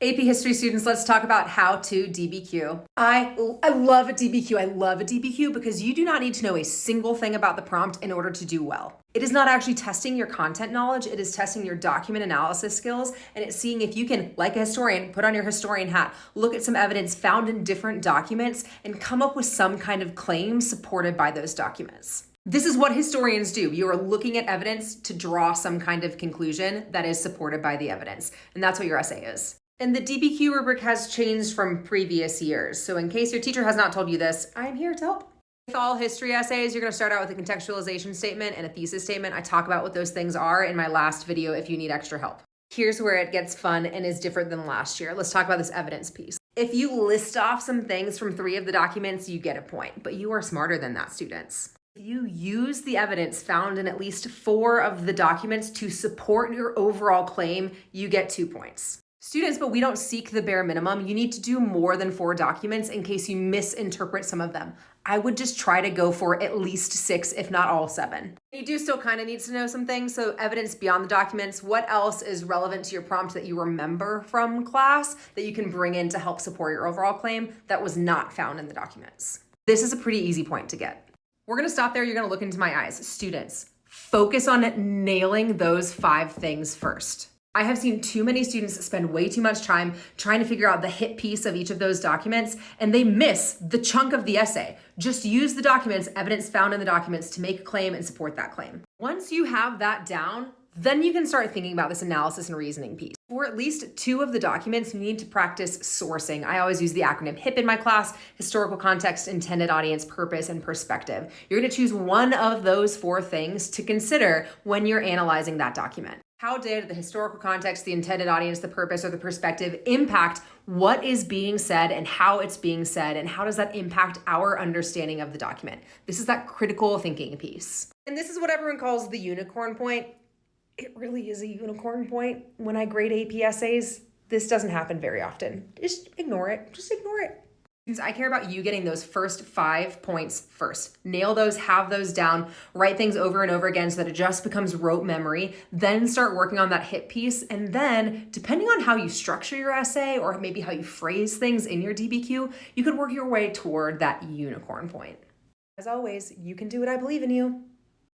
AP History students, let's talk about how to DBQ. I love a DBQ. I love a DBQ because you do not need to know a single thing about the prompt in order to do well. It is not actually testing your content knowledge, it is testing your document analysis skills, and it's seeing if you can, like a historian, put on your historian hat, look at some evidence found in different documents, and come up with some kind of claim supported by those documents. This is what historians do. You are looking at evidence to draw some kind of conclusion that is supported by the evidence, and that's what your essay is. And the DBQ rubric has changed from previous years. So in case your teacher has not told you this, I'm here to help. With all history essays, you're going to start out with a contextualization statement and a thesis statement. I talk about what those things are in my last video if you need extra help. Here's where it gets fun and is different than last year. Let's talk about this evidence piece. If you list off some things from 3 of the documents, you get a point, but you are smarter than that, students. If you use the evidence found in at least 4 of the documents to support your overall claim, you get 2 points. Students, but we don't seek the bare minimum. You need to do more than 4 documents in case you misinterpret some of them. I would just try to go for at least 6, if not all 7. You do still kind of need to know some things. So evidence beyond the documents, what else is relevant to your prompt that you remember from class that you can bring in to help support your overall claim that was not found in the documents? This is a pretty easy point to get. We're gonna stop there. You're gonna look into my eyes. Students, focus on nailing those 5 things first. I have seen too many students spend way too much time trying to figure out the hit piece of each of those documents, and they miss the chunk of the essay. Just use the documents, evidence found in the documents, to make a claim and support that claim. Once you have that down, then you can start thinking about this analysis and reasoning piece. For at least 2 of the documents, you need to practice sourcing. I always use the acronym HIP in my class: historical context, intended audience, purpose, and perspective. You're gonna choose one of those 4 things to consider when you're analyzing that document. How did the historical context, the intended audience, the purpose, or the perspective impact what is being said and how it's being said, and how does that impact our understanding of the document? This is that critical thinking piece. And this is what everyone calls the unicorn point. It really is a unicorn point. When I grade AP essays, this doesn't happen very often. Just ignore it. Just ignore it. I care about you getting those first 5 points first. Nail those, have those down, write things over and over again so that it just becomes rote memory. Then start working on that hit piece. And then, depending on how you structure your essay or maybe how you phrase things in your DBQ, you could work your way toward that unicorn point. As always, you can do it. I believe in you.